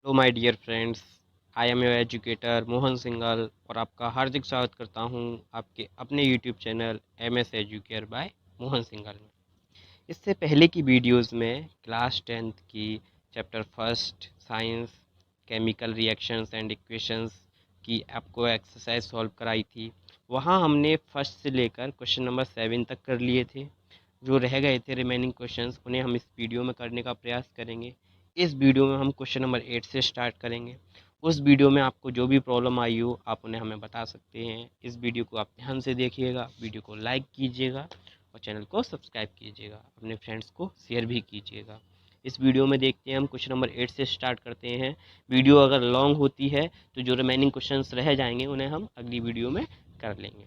Hello my dear friends, I am your educator Mohan Singhal और आपका हार्दिक स्वागत करता हूं आपके अपने YouTube channel M S Educare by Mohan Singhal में। इससे पहले की वीडियोस में क्लास 10th की chapter first science chemical reactions and equations की आपको एक्सरसाइज सॉल्व कराई थी। वहां हमने फर्स्ट से लेकर क्वेश्चन नंबर 7 तक कर लिए थे। जो रह गए थे रिमेनिंग क्वेश्चंस उन्हें हम इस वीडियो में करने का प्रयास करेंगे। इस वीडियो में हम क्वेश्चन नंबर 8 से स्टार्ट करेंगे। उस वीडियो में आपको जो भी प्रॉब्लम आई हो आप उन्हें हमें बता सकते हैं। इस वीडियो को आप ध्यान से देखिएगा, वीडियो को लाइक कीजिएगा और चैनल को सब्सक्राइब कीजिएगा, अपने फ्रेंड्स को शेयर भी कीजिएगा। इस वीडियो में देखते हैं हम क्वेश्चन नंबर 8 से स्टार्ट करते हैं। वीडियो अगर लॉन्ग होती है तो जो रिमेनिंग क्वेश्चंस रह जाएंगे उन्हें हम अगली वीडियो में कर लेंगे।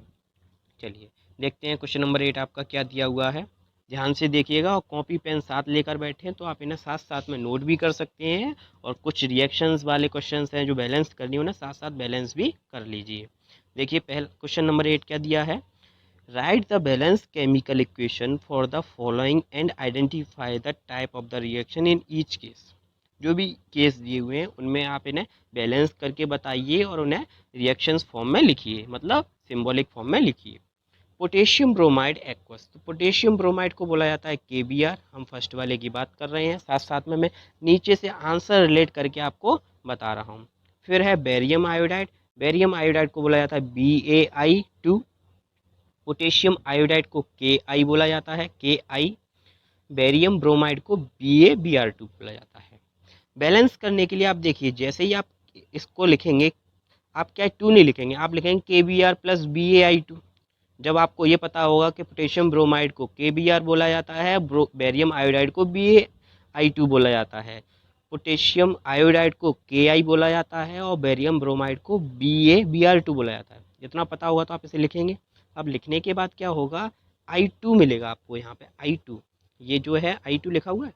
चलिए देखते हैं क्वेश्चन नंबर 8 आपका क्या दिया हुआ है। ध्यान से देखिएगा और कॉपी पेन साथ लेकर बैठे हैं तो आप इन्हें साथ साथ में नोट भी कर सकते हैं और कुछ रिएक्शंस वाले क्वेश्चंस हैं जो बैलेंस करनी है उन्हें साथ साथ बैलेंस भी कर लीजिए। देखिए पहला क्वेश्चन नंबर 8 क्या दिया है। Right the balance chemical equation for the following and identify the type of the reaction in each case. जो भी केस दिए हुए हैं उनमें आप इन्हें बैलेंस करके बताइए और उन्हें रिएक्शंस फॉर्म में लिखिए, मतलब सिंबॉलिक फॉर्म में लिखिए। पोटेशियम ब्रोमाइड एक्वस, तो पोटेशियम ब्रोमाइड को बोला जाता है केबीआर। हम फर्स्ट वाले की बात कर रहे हैं, साथ साथ में मैं नीचे से आंसर रिलेट करके आपको बता रहा हूँ। फिर है बेरियम आयोडाइड, बेरियम आयोडाइड को बोला जाता है BaI2। पोटेशियम आयोडाइड को KI बोला जाता है KI। बेरियम ब्रोमाइड को BaBr2 बोला जाता है। बैलेंस करने के लिए आप देखिए जैसे ही आप इसको लिखेंगे आप क्या टू नहीं लिखेंगे, आप लिखेंगे KBr प्लस BaI2। जब आपको ये पता होगा कि पोटेशियम ब्रोमाइड को KBr बोला जाता है, बेरियम आयोडाइड को BaI2 बोला जाता है, पोटेशियम आयोडाइड को KI बोला जाता है और बेरियम ब्रोमाइड को BaBr2 बोला जाता है। जितना पता होगा तो आप इसे लिखेंगे। अब लिखने के बाद क्या होगा, I2 मिलेगा आपको यहाँ पे I2। ये जो है I2 लिखा हुआ है।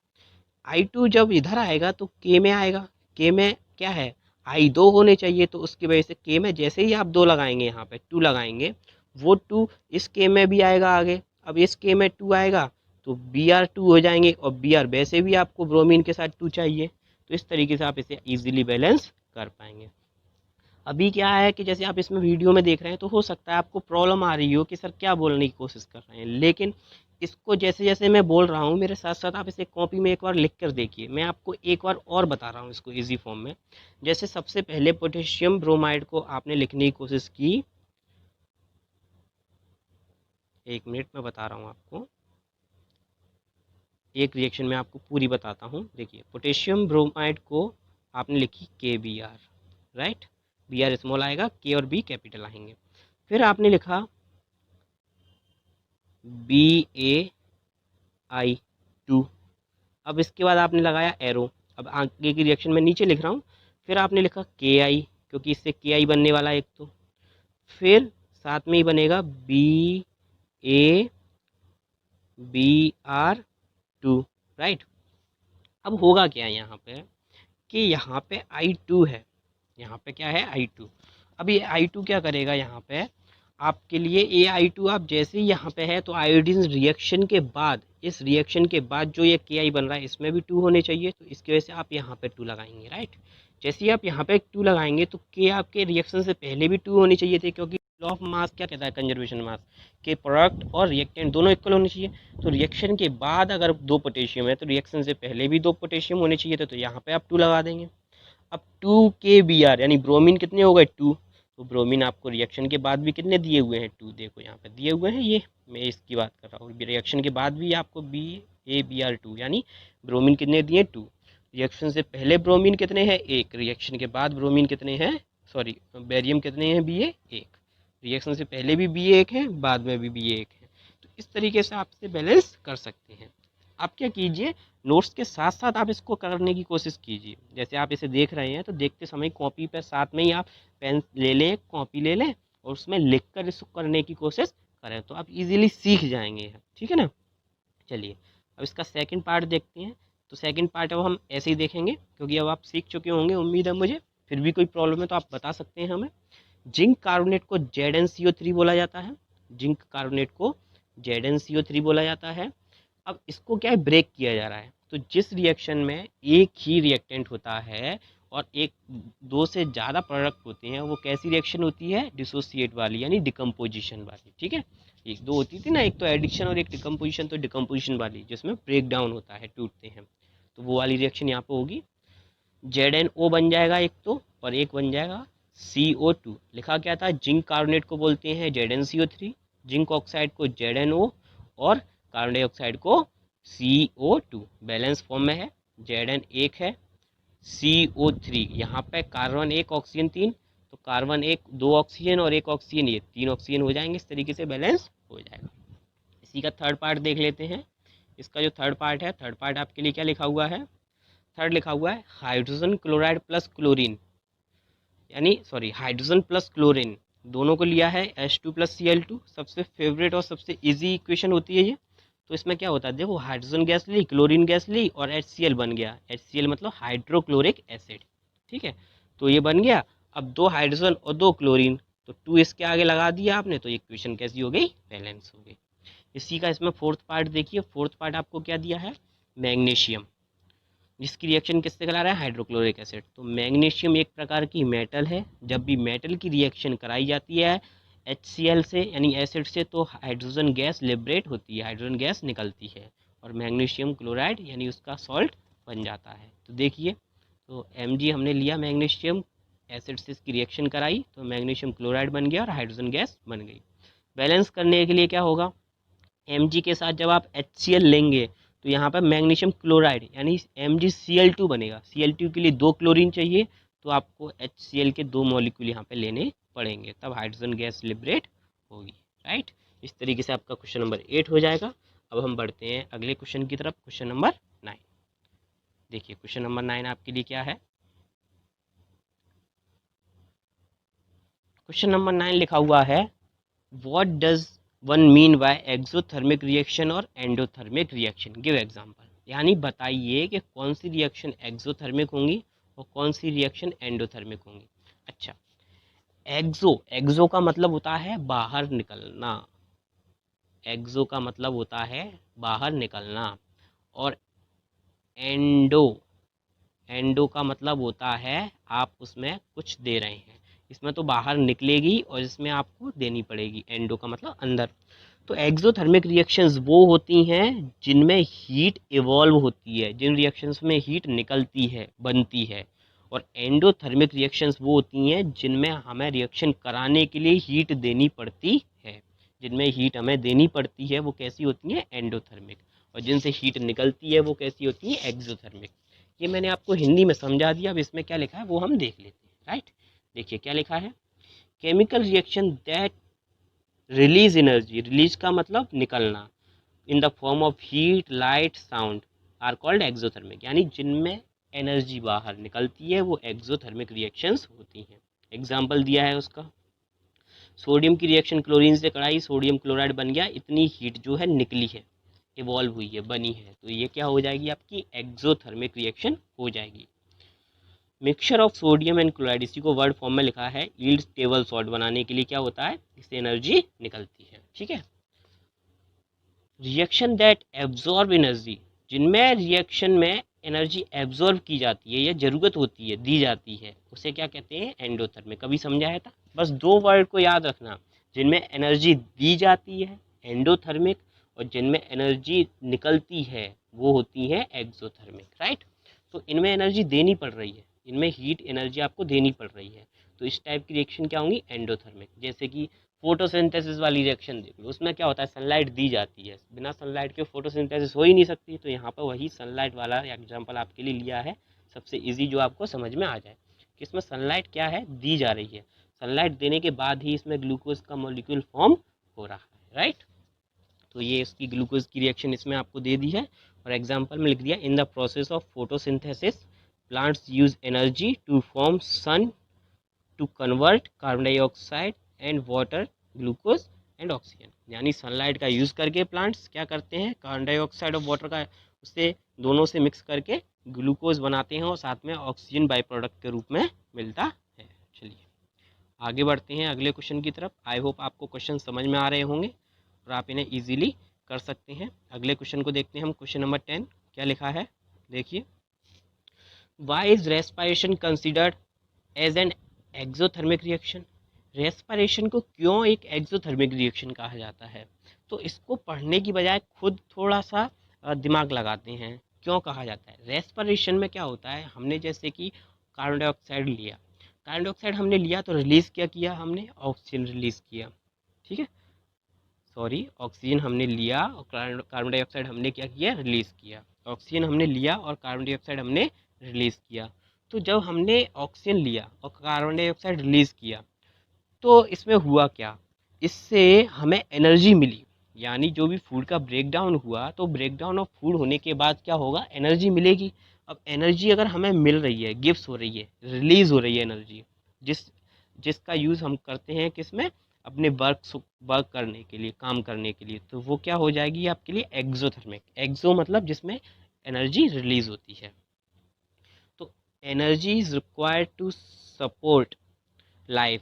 I2 जब इधर आएगा तो K में आएगा। K में क्या है, I2 होने चाहिए, तो उसकी वजह से K में जैसे ही आप 2 लगाएंगे, यहाँ पे 2 लगाएंगे, वो 2 इस K में भी आएगा आगे। अब इस K में 2 आएगा तो Br2 हो जाएंगे और Br वैसे भी आपको ब्रोमीन के साथ 2 चाहिए, तो इस तरीके से आप इसे इजीली बैलेंस कर पाएंगे। अभी क्या है कि जैसे आप इसमें वीडियो में देख रहे हैं तो हो सकता है आपको प्रॉब्लम आ रही हो कि सर क्या बोलने की कोशिश कर रहे हैं, लेकिन इसको जैसे जैसे मैं बोल रहा हूँ मेरे साथ साथ आप इसे कॉपी में एक बार लिख कर देखिए। मैं आपको एक बार और बता रहा हूँ इसको इजी फॉर्म में। जैसे सबसे पहले पोटेशियम ब्रोमाइड को आपने लिखने की कोशिश की, 1 मिनट में बता रहा हूँ आपको, एक रिएक्शन में आपको पूरी बताता हूँ। देखिए पोटेशियम ब्रोमाइड को आपने लिखी KBr, राइट। Br स्मॉल आएगा, K और B कैपिटल आएंगे। फिर आपने लिखा BaI2। अब इसके बाद आपने लगाया एरो। अब आगे की रिएक्शन में नीचे लिख रहा हूँ। फिर आपने लिखा KI, क्योंकि इससे KI बनने वाला है एक तो। फिर साथ में ही बनेगा BaBr2, राइट। अब होगा क्या यहाँ पे कि यहाँ पे I2 है, यहाँ पे क्या है I2। अब ये I2 क्या करेगा यहाँ पे आपके लिए, ये I2 आप जैसे ही यहाँ पे है तो आयोडीन रिएक्शन के बाद, इस रिएक्शन के बाद जो ये KI बन रहा है इसमें भी 2 होने चाहिए, तो इसकी वजह से आप यहाँ पे 2 लगाएंगे, राइट। जैसे ही आप यहाँ पे 2 लगाएंगे तो K आपके रिएक्शन से पहले भी 2 होनी चाहिए थे, क्योंकि लॉ ऑफ मास क्या कहता है, कंजर्वेशन मास, के प्रोडक्ट और रिएक्टेंट दोनों इक्वल होने चाहिए। तो रिएक्शन के बाद अगर 2 पोटेशियम है तो रिएक्शन से पहले भी 2 पोटेशियम होने चाहिए थे, तो यहाँ पे आप 2 लगा देंगे। अब 2KBr यानी ब्रोमीन कितने हो गए 2, तो ब्रोमीन आपको रिएक्शन के बाद भी कितने दिए हुए हैं 2, देखो यहाँ पे दिए हुए हैं, ये मैं इसकी बात कर रहा हूँ। रिएक्शन के बाद भी आपको BaBr2 यानी ब्रोमीन कितने दिए 2। रिएक्शन से पहले ब्रोमीन कितने हैं 1, रिएक्शन के बाद ब्रोमीन कितने हैं, सॉरी बेरियम कितने हैं Ba1। रिएक्शन से पहले भी Ba1 है, बाद में भी Ba1 है। तो इस तरीके से आप इसे बैलेंस कर सकते हैं। आप क्या कीजिए, नोट्स के साथ साथ आप इसको करने की कोशिश कीजिए। जैसे आप इसे देख रहे हैं तो देखते समय कॉपी पर साथ में ही आप पेन ले लें, कॉपी ले लें और उसमें लिख कर इसको करने की कोशिश करें, तो आप इजीली सीख जाएंगे, ठीक है ना। चलिए अब इसका सेकंड पार्ट देखते हैं। तो सेकंड पार्ट अब हम ऐसे ही देखेंगे क्योंकि अब आप सीख चुके होंगे उम्मीद है मुझे। फिर भी कोई प्रॉब्लम है तो आप बता सकते हैं हमें। जिंक कार्बोनेट को ZnCO3 बोला जाता है, जिंक कार्बोनेट को ZnCO3 बोला जाता है। अब इसको क्या है, ब्रेक किया जा रहा है, तो जिस रिएक्शन में एक ही रिएक्टेंट होता है और एक दो से ज़्यादा प्रोडक्ट होते हैं, वो कैसी रिएक्शन होती है, डिसोसिएट वाली यानी डिकम्पोजिशन वाली। ठीक है, एक दो होती थी ना, एक तो एडिक्शन और एक डिकम्पोजिशन, तो डिकम्पोजिशन वाली जिसमें ब्रेक डाउन होता है, टूटते हैं, तो वो वाली रिएक्शन यहाँ पे होगी। ZnO बन जाएगा एक तो, और एक बन जाएगा CO2। लिखा क्या था, जिंक कार्बोनेट को बोलते हैं ZnCO3, जिंक ऑक्साइड को ZnO, और कार्बन डाइऑक्साइड को CO2। बैलेंस फॉर्म में है, Zn एक है, CO3 यहाँ पे कार्बन एक ऑक्सीजन तीन, तो कार्बन एक दो ऑक्सीजन और एक ऑक्सीजन ये तीन ऑक्सीजन हो जाएंगे, इस तरीके से बैलेंस हो जाएगा। इसी का थर्ड पार्ट देख लेते हैं। इसका जो थर्ड पार्ट है, थर्ड पार्ट आपके लिए क्या लिखा हुआ है, थर्ड लिखा हुआ है हाइड्रोजन क्लोराइड प्लस क्लोरीन, यानी सॉरी हाइड्रोजन प्लस क्लोरीन दोनों को लिया है, H2 प्लस Cl2। सबसे फेवरेट और सबसे इजी इक्वेशन होती है ये। तो इसमें क्या होता है, देखो हाइड्रोजन गैस ली, क्लोरीन गैस ली और HCl बन गया। HCl मतलब हाइड्रोक्लोरिक एसिड। ठीक है, तो ये बन गया। अब दो हाइड्रोजन और दो क्लोरीन, तो 2 इसके आगे लगा दिया आपने, तो ये इक्वेशन कैसी हो गई, बैलेंस हो गई। इसी का इसमें फोर्थ पार्ट देखिए, फोर्थ पार्ट आपको क्या दिया है, मैग्नीशियम, जिसकी रिएक्शन किससे करा रहा है, हाइड्रोक्लोरिक एसिड। तो मैग्नीशियम एक प्रकार की मेटल है। जब भी मेटल की रिएक्शन कराई जाती है HCl से यानी एसिड से, तो हाइड्रोजन गैस लिबरेट होती है, हाइड्रोजन गैस निकलती है और मैग्नीशियम क्लोराइड यानी उसका सॉल्ट बन जाता है। तो देखिए, तो Mg हमने लिया मैग्नीशियम, एसिड से इसकी रिएक्शन कराई तो मैग्नीशियम क्लोराइड बन गया और हाइड्रोजन गैस बन गई। बैलेंस करने के लिए क्या होगा, Mg के साथ जब आप HCl लेंगे तो यहाँ पर मैग्नीशियम क्लोराइड यानी MgCl2 बनेगा। Cl2 के लिए दो क्लोरीन चाहिए, तो आपको HCl के दो मॉलिक्यूल यहाँ पे लेने पड़ेंगे, तब हाइड्रोजन गैस लिबरेट होगी। राइट, इस तरीके से आपका क्वेश्चन नंबर 8 हो जाएगा। अब हम बढ़ते हैं अगले क्वेश्चन की तरफ, क्वेश्चन नंबर 9। देखिए क्वेश्चन नंबर 9 आपके लिए क्या है, क्वेश्चन नंबर 9 लिखा हुआ है, what does one mean by exothermic reaction और एंडोथर्मिक रिएक्शन, गिव एग्जांपल। यानी बताइए कि कौन सी रिएक्शन एक्सोथर्मिक होंगी और कौन सी रिएक्शन एंडोथर्मिक होंगी। अच्छा, एक्सो का मतलब होता है बाहर निकलना, एक्सो का मतलब होता है बाहर निकलना, और एंडो, एंडो का मतलब होता है आप उसमें कुछ दे रहे हैं, इसमें तो बाहर निकलेगी और इसमें आपको देनी पड़ेगी। एंडो का मतलब अंदर। तो एक्सोथर्मिक रिएक्शंस वो होती हैं जिनमें हीट इवॉल्व होती है, जिन रिएक्शंस में हीट निकलती है, बनती है। और एंडोथर्मिक रिएक्शंस वो होती हैं जिनमें हमें रिएक्शन कराने के लिए हीट देनी पड़ती है, जिनमें हीट हमें देनी पड़ती है वो कैसी होती हैं, एंडोथर्मिक। और जिनसे हीट निकलती है वो कैसी होती है, एक्सोथर्मिक। ये मैंने आपको हिंदी में समझा दिया। अब इसमें क्या लिखा है वो हम देख लेते हैं। राइट, देखिए क्या लिखा है, chemical reaction that release energy, release का मतलब निकलना, in the form of heat light sound are called exothermic, यानी जिनमें एनर्जी बाहर निकलती है वो एक्सोथर्मिक रिएक्शंस होती हैं। एग्जाम्पल दिया है उसका, सोडियम की रिएक्शन क्लोरीन से कराई, सोडियम क्लोराइड बन गया, इतनी हीट जो है निकली है, इवॉल्व हुई है, बनी है, तो ये क्या हो जाएगी, आपकी एक्सोथर्मिक रिएक्शन हो जाएगी। Mixture of sodium and chloride, इसी को वर्ड फॉर्म में लिखा है, यील्ड टेबल सॉल्ट बनाने के लिए क्या होता है, इससे एनर्जी निकलती है। ठीक है, रिएक्शन दैट एब्जॉर्ब एनर्जी, जिनमें रिएक्शन में एनर्जी एब्जॉर्ब की जाती है या ज़रूरत होती है, दी जाती है, उसे क्या कहते हैं, एंडोथर्मिक। कभी समझाया था, बस दो वर्ड को याद रखना, जिनमें एनर्जी दी जाती है एंडोथर्मिक, और जिनमें एनर्जी निकलती है वो होती है एक्सोथर्मिक। राइट, तो इनमें एनर्जी देनी पड़ रही है, इनमें हीट एनर्जी आपको देनी पड़ रही है, तो इस टाइप की रिएक्शन क्या होंगी, एंडोथर्मिक। जैसे कि फोटोसिंथेसिस वाली रिएक्शन देख लो, उसमें क्या होता है, सनलाइट दी जाती है, बिना सनलाइट के फोटोसिंथेसिस हो ही नहीं सकती। तो यहाँ पर वही सनलाइट वाला एग्जांपल आपके लिए लिया है, सबसे इजी जो आपको समझ में आ जाए कि इसमें सनलाइट क्या है, दी जा रही है, सनलाइट देने के बाद ही इसमें ग्लूकोज का मॉलिक्यूल फॉर्म हो रहा है। राइट, तो ये इसकी ग्लूकोज की रिएक्शन इसमें आपको दे दी है, और एग्जाम्पल में लिख दिया, in the process of photosynthesis plants use energy to form sun to convert carbon dioxide and water, glucose and oxygen. यानी सनलाइट का यूज़ करके प्लांट्स क्या करते हैं, कार्बन डाइऑक्साइड और वाटर का उससे दोनों से मिक्स करके ग्लूकोज बनाते हैं और साथ में ऑक्सीजन बाई प्रोडक्ट के रूप में मिलता है। चलिए आगे बढ़ते हैं अगले क्वेश्चन की तरफ। आई होप आपको क्वेश्चन समझ में आ रहे होंगे और आप इन्हें ईजिली कर सकते हैं। अगले क्वेश्चन को देखते हैं हम, क्वेश्चन नंबर 10 क्या लिखा है, देखिए, why is respiration considered as an exothermic reaction? Respiration को क्यों एक एक्सोथर्मिक रिएक्शन कहा जाता है? तो इसको पढ़ने की बजाय खुद थोड़ा सा दिमाग लगाते हैं, क्यों कहा जाता है। रेस्पिरेशन में क्या होता है, हमने जैसे कि कार्बन डाइऑक्साइड लिया, कार्बन डाइऑक्साइड हमने लिया तो रिलीज़ क्या किया हमने, ऑक्सीजन रिलीज़ किया, ठीक है, सॉरी, ऑक्सीजन हमने लिया और कार्बन डाइऑक्साइड हमने क्या किया, रिलीज़ किया। ऑक्सीजन हमने लिया और कार्बन डाइऑक्साइड हमने रिलीज़ किया। तो जब हमने ऑक्सीजन लिया और कार्बन डाइऑक्साइड रिलीज़ किया तो इसमें हुआ क्या, इससे हमें एनर्जी मिली। यानी जो भी फूड का ब्रेक डाउन हुआ तो ब्रेक डाउन ऑफ फूड होने के बाद क्या होगा, एनर्जी मिलेगी। अब एनर्जी अगर हमें मिल रही है, गिफ्ट हो रही है, रिलीज़ हो रही है एनर्जी, जिस जिसका यूज़ हम करते हैं किस में, अपने वर्क करने के लिए, काम करने के लिए, तो वो क्या हो जाएगी आपके लिए, एक्सोथर्मिक। एक्सो मतलब जिसमें एनर्जी रिलीज़ होती है। तो energy is required to support life.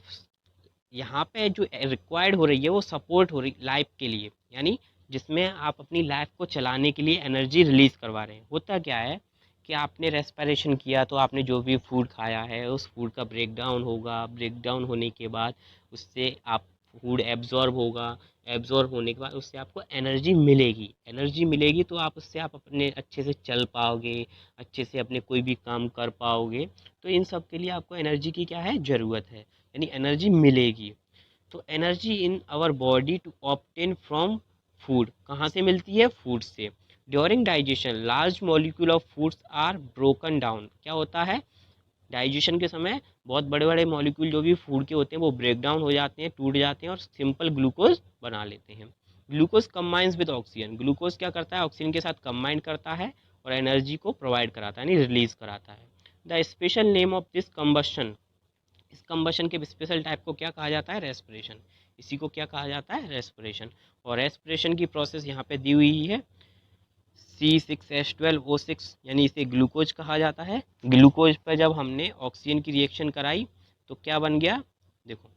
यहाँ पे जो रिक्वायर्ड हो रही है वो सपोर्ट हो रही लाइफ के लिए, यानी जिसमें आप अपनी लाइफ को चलाने के लिए एनर्जी रिलीज करवा रहे हैं। होता क्या है कि आपने रेस्पिरेशन किया तो आपने जो भी फूड खाया है उस फूड का ब्रेक डाउन होगा, ब्रेक डाउन होने के बाद उससे आप फूड एब्जॉर्ब होगा, एब्जॉर्ब होने के बाद उससे आपको एनर्जी मिलेगी। एनर्जी मिलेगी तो आप उससे आप अपने अच्छे से चल पाओगे, अच्छे से अपने कोई भी काम कर पाओगे। तो इन सब के लिए आपको एनर्जी की क्या है, ज़रूरत है, यानी एनर्जी मिलेगी। तो energy in our body to obtain from food, कहाँ से मिलती है, फूड से। During digestion large molecule of foods are broken down. क्या होता है, डाइजेशन के समय बहुत बड़े बड़े मॉलिक्यूल जो भी फूड के होते हैं वो ब्रेक डाउन हो जाते हैं, टूट जाते हैं और सिंपल ग्लूकोज बना लेते हैं। Glucose combines with oxygen, glucose क्या करता है, ऑक्सीजन के साथ कंबाइन करता है और एनर्जी को प्रोवाइड कराता है, यानी रिलीज कराता है। The special name of this combustion, इस कंबशन के स्पेशल टाइप को क्या कहा जाता है, रेस्पिरेशन। इसी को क्या कहा जाता है, रेस्पिरेशन। और रेस्पिरेशन की प्रोसेस यहाँ पे दी हुई है, C6H12O6, यानी इसे ग्लूकोज कहा जाता है। ग्लूकोज पर जब हमने ऑक्सीजन की रिएक्शन कराई तो क्या बन गया, देखो।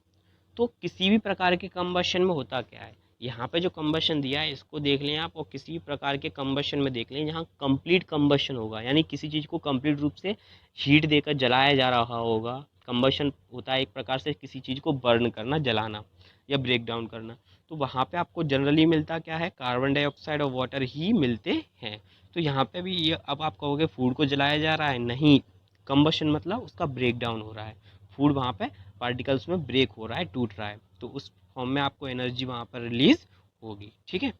तो किसी भी प्रकार के कंबशन में होता क्या है, यहाँ पे जो कंबशन दिया है इसको देख लें आप, और किसी भी प्रकार के कंबशन में देख लें जहाँ कंप्लीट कंबशन होगा, यानी किसी चीज़ को कंप्लीट रूप से हीट देकर जलाया जा रहा होगा। कंबशन होता है एक प्रकार से किसी चीज़ को बर्न करना, जलाना या ब्रेक डाउन करना। तो वहाँ पे आपको जनरली मिलता क्या है, कार्बन डाइऑक्साइड और वाटर ही मिलते हैं। तो यहाँ पे भी ये, अब आप कहोगे फूड को जलाया जा रहा है, नहीं, कंबशन मतलब उसका ब्रेक डाउन हो रहा है, फूड वहाँ पे पार्टिकल्स में ब्रेक हो रहा है, टूट रहा है, तो उस फॉर्म में आपको एनर्जी वहाँ पर रिलीज होगी, ठीक है।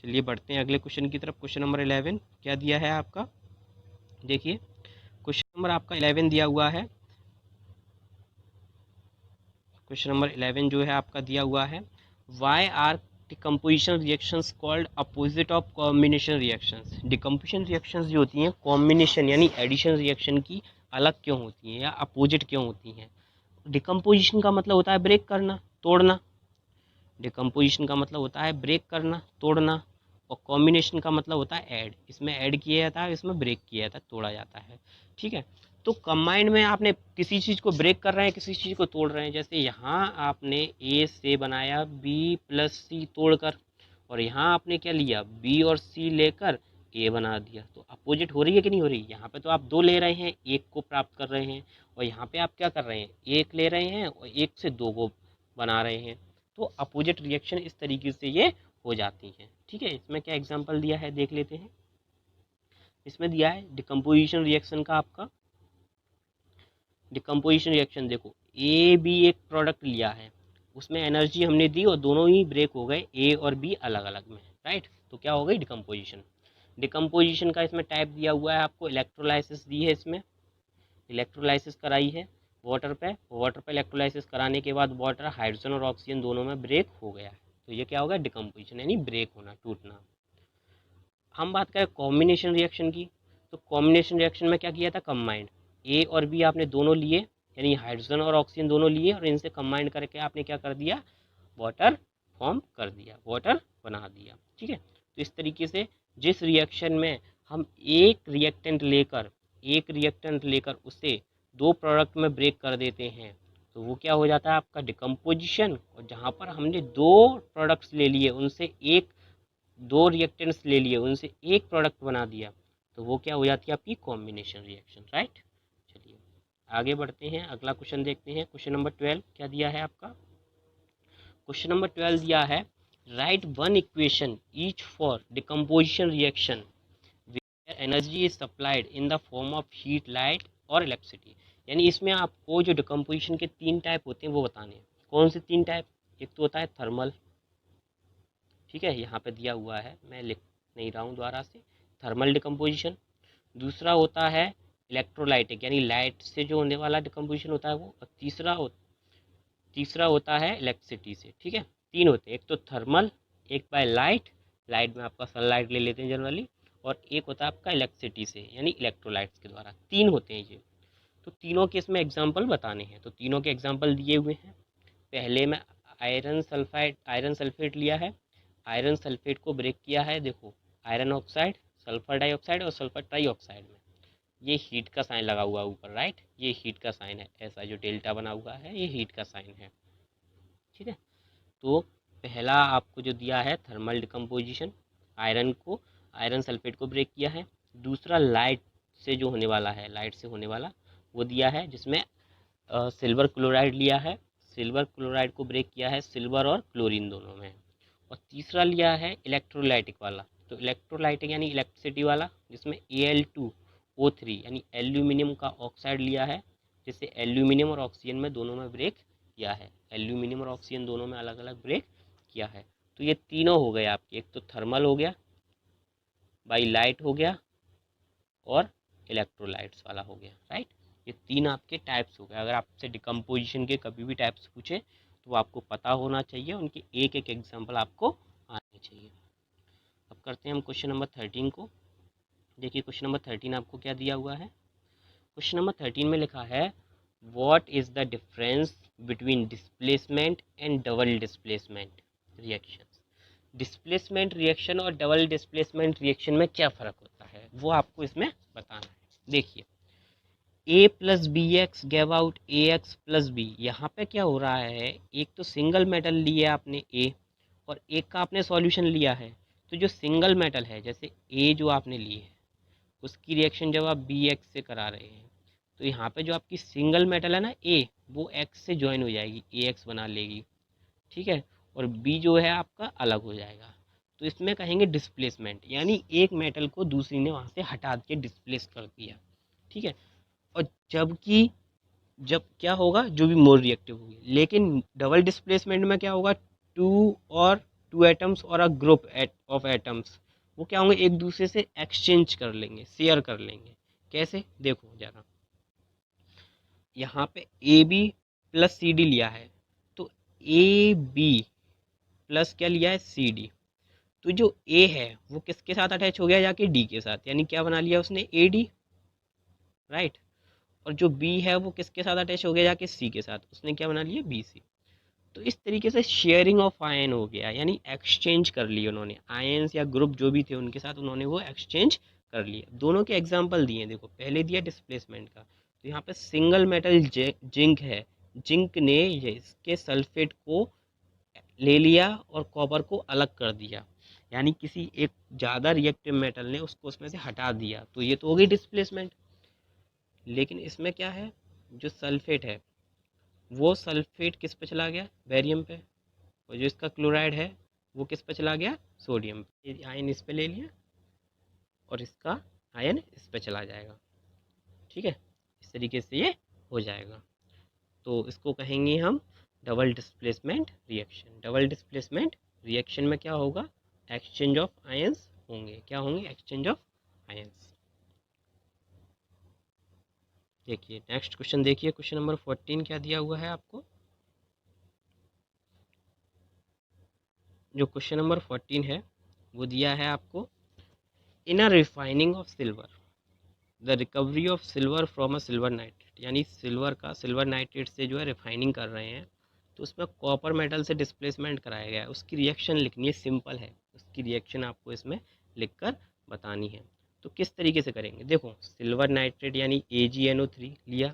चलिए बढ़ते हैं अगले क्वेश्चन की तरफ। क्वेश्चन नंबर 11 क्या दिया है आपका, देखिए क्वेश्चन नंबर आपका 11 दिया हुआ है। क्वेश्चन नंबर 11 जो है आपका दिया हुआ है, why are decomposition reactions called opposite of combination reactions. Decomposition reactions जो होती हैं कॉम्बिनेशन यानी एडिशन रिएक्शन की अलग क्यों होती हैं या अपोजिट क्यों होती हैं। डिकम्पोजिशन का मतलब होता है ब्रेक करना, तोड़ना। डिकम्पोजिशन का मतलब होता है ब्रेक करना, तोड़ना। और कॉम्बिनेशन का मतलब होता है ऐड, इसमें ऐड किया जाता है, इसमें ब्रेक किया जाता है, तोड़ा जाता है, ठीक है। तो कंबाइंड में आपने किसी चीज़ को ब्रेक कर रहे हैं, किसी चीज़ को तोड़ रहे हैं। जैसे यहाँ आपने ए से बनाया बी प्लस सी तोड़कर, और यहाँ आपने क्या लिया, बी और सी लेकर ए बना दिया। तो अपोजिट हो रही है कि नहीं हो रही, यहाँ पे तो आप दो ले रहे हैं, एक को प्राप्त कर रहे हैं, और यहाँ पे आप क्या कर रहे हैं, एक ले रहे हैं और एक से दो को बना रहे हैं। तो अपोजिट रिएक्शन इस तरीके से ये हो जाती हैं, ठीक है। इसमें क्या एग्जांपल दिया है देख लेते हैं। इसमें दिया है डिकम्पोजिशन रिएक्शन का, आपका डिकम्पोजिशन रिएक्शन देखो, ए बी एक प्रोडक्ट लिया है, उसमें एनर्जी हमने दी और दोनों ही ब्रेक हो गए, ए और बी अलग अलग में, राइट। तो क्या हो गई, डिकम्पोजिशन। डिकम्पोजिशन का इसमें टाइप दिया हुआ है आपको, इलेक्ट्रोलाइसिस दी है, इसमें इलेक्ट्रोलाइसिस कराई है वाटर पे, वाटर पे इलेक्ट्रोलाइसिस कराने के बाद वाटर हाइड्रोजन और ऑक्सीजन दोनों में ब्रेक हो गया है। तो ये क्या होगा, डिकम्पोजिशन, यानी ब्रेक होना, टूटना। हम बात करें कॉम्बिनेशन रिएक्शन की, तो कॉम्बिनेशन रिएक्शन में क्या किया था, कंबाइंड, ए और बी आपने दोनों लिए, यानी हाइड्रोजन और ऑक्सीजन दोनों लिए, और इनसे कंबाइंड करके आपने क्या कर दिया, वाटर फॉर्म कर दिया, वाटर बना दिया, ठीक है। तो इस तरीके से जिस रिएक्शन में हम एक रिएक्टेंट लेकर उसे दो प्रोडक्ट में ब्रेक कर देते हैं तो वो क्या हो जाता है आपका, डिकम्पोजिशन। और जहाँ पर हमने दो प्रोडक्ट्स ले लिए, उनसे एक, दो रिएक्टेंट्स ले लिए, उनसे एक प्रोडक्ट बना दिया, तो वो क्या हो जाती है आपकी, कॉम्बिनेशन रिएक्शन, राइट। आगे बढ़ते हैं, अगला क्वेश्चन देखते हैं। क्वेश्चन नंबर 12 क्या दिया है आपका? क्वेश्चन नंबर 12 दिया है, write one equation each for decomposition reaction where energy is supplied in the form of heat, light और इलेक्ट्रिसिटी। यानी इसमें आपको जो डिकम्पोजिशन के 3 टाइप होते हैं वो बताने हैं। कौन से 3 टाइप? एक तो होता है थर्मल, ठीक है, यहाँ पे दिया हुआ है, मैं लिख नहीं रहा हूँ दोबारा से, थर्मल डिकम्पोजिशन। दूसरा होता है इलेक्ट्रोलाइटिक, यानी लाइट से जो होने वाला डिकम्पोजिशन होता है वो। और तीसरा होता है इलेक्ट्रिसिटी से, ठीक है। 3 होते हैं, एक तो थर्मल, एक बाय लाइट, लाइट में आपका सनलाइट ले लेते हैं जनरली, और एक होता है आपका इलेक्ट्रिसिटी से यानी इलेक्ट्रोलाइट्स के द्वारा। 3 होते हैं ये। तो तीनों के इसमें एग्जाम्पल बताने हैं, तो तीनों के एग्जाम्पल दिए हुए हैं। पहले में आयरन सल्फेट लिया है, आयरन सल्फेट को ब्रेक किया है, देखो आयरन ऑक्साइड, सल्फर डाइऑक्साइड और सल्फर ट्राइऑक्साइड में ये हीट का साइन लगा हुआ है ऊपर, राइट, ये हीट का साइन है, ऐसा जो डेल्टा बना हुआ है ये हीट का साइन है, ठीक है। तो पहला आपको जो दिया है थर्मल डिकम्पोजिशन, आयरन सल्फेट को ब्रेक किया है। दूसरा लाइट से जो होने वाला है, लाइट से होने वाला वो दिया है, जिसमें सिल्वर क्लोराइड लिया है, सिल्वर क्लोराइड को ब्रेक किया है सिल्वर और क्लोरीन दोनों में। और तीसरा लिया है इलेक्ट्रोलाइटिक वाला, तो इलेक्ट्रोलाइटिक यानी इलेक्ट्रिसिटी वाला, जिसमें Al2O3 यानी एल्यूमिनियम का ऑक्साइड लिया है, जिससे एल्यूमिनियम और ऑक्सीजन में दोनों में ब्रेक किया है, एल्यूमिनियम और ऑक्सीजन दोनों में अलग अलग ब्रेक किया है। तो ये तीनों हो गए आपके, एक तो थर्मल हो गया, बाई लाइट हो गया, और इलेक्ट्रोलाइट्स वाला हो गया, राइट। ये 3 आपके टाइप्स हो गए। अगर आपसे डिकम्पोजिशन के कभी भी टाइप्स पूछे तो आपको पता होना चाहिए, उनके एक एक एग्जाम्पल आपको आने चाहिए। अब करते हैं हम क्वेश्चन नंबर 13 को। देखिए क्वेश्चन नंबर 13 आपको क्या दिया हुआ है। क्वेश्चन नंबर 13 में लिखा है, what is the difference between displacement and double displacement reaction. Displacement reaction और डबल डिस्प्लेसमेंट रिएक्शन में क्या फ़र्क होता है वो आपको इसमें बताना है। देखिए, a plus b x gave out a x plus b. यहाँ पे क्या हो रहा है, एक तो सिंगल मेटल लिया आपने ए, और एक का आपने सॉल्यूशन लिया है। तो जो सिंगल मेटल है, जैसे ए जो आपने ली है, उसकी रिएक्शन जब आप बी एक्स से करा रहे हैं, तो यहाँ पे जो आपकी सिंगल मेटल है ना ए, वो एक्स से ज्वाइन हो जाएगी, ए एक्स बना लेगी, ठीक है। और बी जो है आपका अलग हो जाएगा। तो इसमें कहेंगे डिस्प्लेसमेंट, यानी एक मेटल को दूसरी ने वहाँ से हटा के डिस्प्लेस कर दिया, ठीक है। और जब क्या होगा, जो भी मोर रिएक्टिव होगी। लेकिन डबल डिस्प्लेसमेंट में क्या होगा, टू एटम्स और अ ग्रुप ऑफ एटम्स, वो क्या होंगे, एक दूसरे से एक्सचेंज कर लेंगे, शेयर कर लेंगे। कैसे, देखो जरा, यहाँ पे A B plus C D लिया है, तो ए बी प्लस क्या लिया है, सी डी। तो जो ए है वो किसके साथ अटैच हो गया, जाके डी के साथ, यानी क्या बना लिया उसने, ए डी, राइट। और जो बी है वो किसके साथ अटैच हो गया, जाके सी के साथ, उसने क्या बना लिया, बी सी। तो इस तरीके से शेयरिंग ऑफ आयन हो गया, यानी एक्सचेंज कर लिए उन्होंने, आयन्स या ग्रुप जो भी थे उनके साथ उन्होंने वो एक्सचेंज कर लिए। दोनों के एग्जाम्पल दिए, देखो पहले दिया डिस्प्लेसमेंट का, तो यहाँ पे सिंगल मेटल जिंक है, जिंक ने ये इसके सल्फेट को ले लिया और कॉपर को अलग कर दिया, यानी किसी एक ज़्यादा रिएक्टिव मेटल ने उसको उसमें से हटा दिया, तो ये तो हो गई डिस्प्लेसमेंट। लेकिन इसमें क्या है, जो सल्फेट है वो सल्फेट किस पे चला गया, बेरियम पे, और जो इसका क्लोराइड है वो किस पे चला गया, सोडियम पे। आयन इस पे ले लिया और इसका आयन इस पे चला जाएगा, ठीक है। इस तरीके से ये हो जाएगा। तो इसको कहेंगे हम double displacement reaction. Double displacement reaction में क्या होगा, एक्सचेंज ऑफ आयंस होंगे, क्या होंगे, एक्सचेंज ऑफ आयंस। देखिए नेक्स्ट क्वेश्चन, देखिए क्वेश्चन नंबर 14 क्या दिया हुआ है आपको। जो क्वेश्चन नंबर 14 है वो दिया है आपको, in a refining of silver the recovery of silver from a silver nitrate, यानी सिल्वर नाइट्रेट से जो है रिफाइनिंग कर रहे हैं, तो उसमें कॉपर मेटल से डिस्प्लेसमेंट कराया गया है, उसकी रिएक्शन लिखनी है, सिंपल है, उसकी रिएक्शन आपको इसमें लिखकर बतानी है। तो किस तरीके से करेंगे, देखो सिल्वर नाइट्रेट यानी AgNO3 लिया,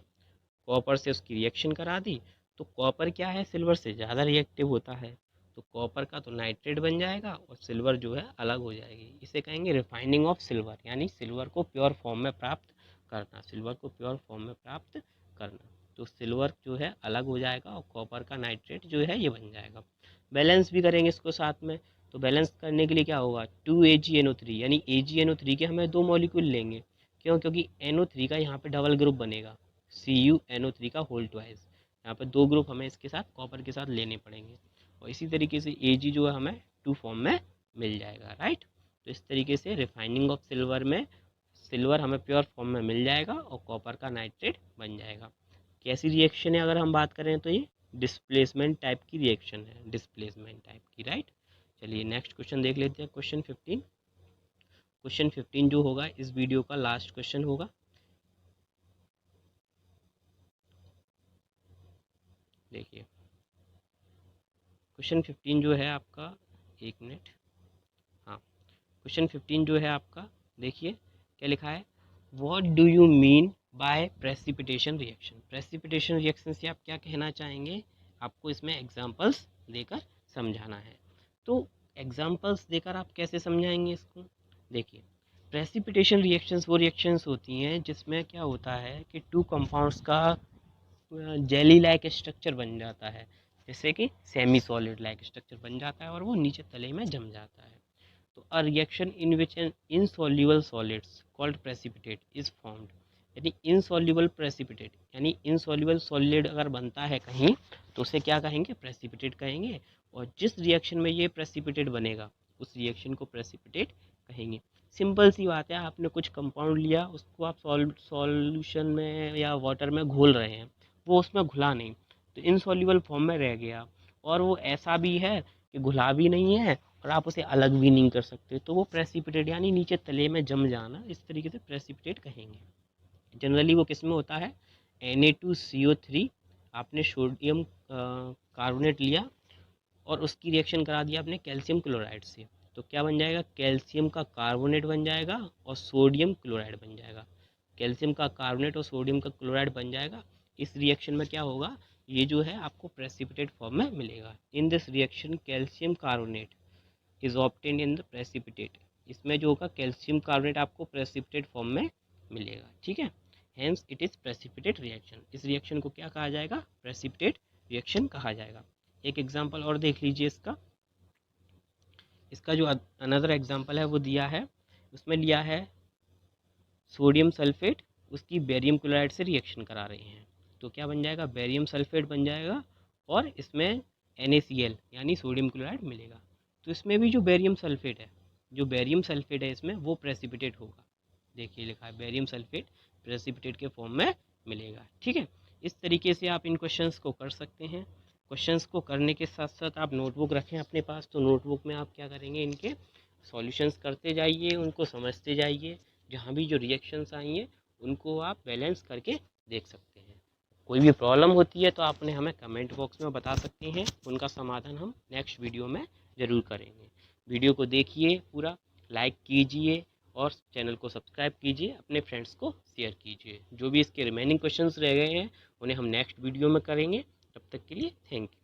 कॉपर से उसकी रिएक्शन करा दी, तो कॉपर क्या है, सिल्वर से ज़्यादा रिएक्टिव होता है, तो कॉपर का तो नाइट्रेट बन जाएगा और सिल्वर जो है अलग हो जाएगी। इसे कहेंगे रिफाइनिंग ऑफ सिल्वर, यानी सिल्वर को प्योर फॉर्म में प्राप्त करना, सिल्वर को प्योर फॉर्म में प्राप्त करना। तो सिल्वर जो है अलग हो जाएगा और कॉपर का नाइट्रेट जो है ये बन जाएगा। बैलेंस भी करेंगे इसको साथ में, तो बैलेंस करने के लिए क्या होगा, 2AgNO3 यानी AgNO3 के हमें 2 मॉलिक्यूल लेंगे। क्यों? क्योंकि NO3 का यहाँ पे डबल ग्रुप बनेगा, CuNO3 का होल ट्वाइस। यहाँ पे 2 ग्रुप हमें इसके साथ कॉपर के साथ लेने पड़ेंगे, और इसी तरीके से Ag जो है हमें 2 फॉर्म में मिल जाएगा, राइट। तो इस तरीके से रिफाइनिंग ऑफ सिल्वर में सिल्वर हमें प्योर फॉर्म में मिल जाएगा और कॉपर का नाइट्रेट बन जाएगा। कैसी रिएक्शन है अगर हम बात करें तो ये डिस्प्लेसमेंट टाइप की रिएक्शन है, डिस्प्लेसमेंट टाइप की, राइट। चलिए नेक्स्ट क्वेश्चन देख लेते हैं, क्वेश्चन 15। क्वेश्चन 15 जो होगा इस वीडियो का लास्ट क्वेश्चन होगा। देखिए क्वेश्चन 15 जो है आपका, एक मिनट, हाँ, क्वेश्चन 15 जो है आपका, देखिए क्या लिखा है, what do you mean by precipitation reaction. Precipitation reaction से आप क्या कहना चाहेंगे, आपको इसमें एग्जांपल्स देकर समझाना है। तो एग्जांपल्स देकर आप कैसे समझाएंगे इसको, देखिए प्रेसिपिटेशन रिएक्शंस वो रिएक्शंस होती हैं जिसमें क्या होता है कि टू कंपाउंड्स का जेली लाइक स्ट्रक्चर बन जाता है, जैसे कि सेमी सॉलिड लाइक स्ट्रक्चर बन जाता है और वो नीचे तले में जम जाता है। तो a reaction in which N insoluble solids called precipitate is formed, यदि इनसॉल्युबल प्रेसिपिटेट यानी इनसॉल्युबल सॉलिड अगर बनता है कहीं तो उसे क्या कहेंगे, प्रेसिपिटेट कहेंगे। और जिस रिएक्शन में ये प्रेसिपिटेट बनेगा उस रिएक्शन को प्रेसिपिटेट कहेंगे। सिंपल सी बात है, आपने कुछ कंपाउंड लिया, उसको आप सॉल्यूशन में या वाटर में घोल रहे हैं, वो उसमें घुला नहीं, तो इनसॉल्युबल फॉर्म में रह गया, और वो ऐसा भी है कि घुला भी नहीं है और आप उसे अलग भी नहीं कर सकते, तो वो प्रेसिपिटेट यानी नीचे तले में जम जाना, इस तरीके से प्रेसिपिटेट कहेंगे। जनरली वो किस में होता है, Na2CO3, आपने सोडियम कार्बोनेट लिया और उसकी रिएक्शन करा दिया आपने कैल्शियम क्लोराइड से, तो क्या बन जाएगा, कैल्शियम का कार्बोनेट बन जाएगा और सोडियम क्लोराइड बन जाएगा। कैल्शियम का कार्बोनेट और सोडियम का क्लोराइड बन जाएगा। इस रिएक्शन में क्या होगा, ये जो है आपको प्रेसिपिटेट फॉर्म में मिलेगा। In this reaction calcium carbonate is obtained in the precipitate, इसमें जो होगा कैल्शियम कार्बोनेट आपको प्रेसिपिटेट फॉर्म में मिलेगा, ठीक है। Hence it is precipitate reaction, इस रिएक्शन को क्या कहा जाएगा, प्रेसिपिटेट रिएक्शन कहा जाएगा। एक एग्जांपल और देख लीजिए इसका, इसका जो अनदर एग्जांपल है वो दिया है, उसमें लिया है सोडियम सल्फेट, उसकी बेरियम क्लोराइड से रिएक्शन करा रहे हैं, तो क्या बन जाएगा, बेरियम सल्फेट बन जाएगा और इसमें NaCl यानी सोडियम क्लोराइड मिलेगा। तो इसमें भी जो बेरियम सल्फेट है, जो बेरियम सल्फेट है इसमें वो प्रेसिपिटेट होगा। देखिए लिखा है बेरियम सल्फेट प्रेसिपिटेट के फॉर्म में मिलेगा, ठीक है। इस तरीके से आप इन क्वेश्चंस को कर सकते हैं। क्वेश्चंस को करने के साथ साथ आप नोटबुक रखें अपने पास, तो नोटबुक में आप क्या करेंगे, इनके सॉल्यूशंस करते जाइए, उनको समझते जाइए, जहाँ भी जो रिएक्शंस आई हैं उनको आप बैलेंस करके देख सकते हैं। कोई भी प्रॉब्लम होती है तो आपने हमें कमेंट बॉक्स में बता सकते हैं, उनका समाधान हम नेक्स्ट वीडियो में ज़रूर करेंगे। वीडियो को देखिए पूरा, लाइक कीजिए और चैनल को सब्सक्राइब कीजिए, अपने फ्रेंड्स को शेयर कीजिए। जो भी इसके रिमेनिंग क्वेश्चंस रह गए हैं उन्हें हम नेक्स्ट वीडियो में करेंगे। तब तक के लिए थैंक यू।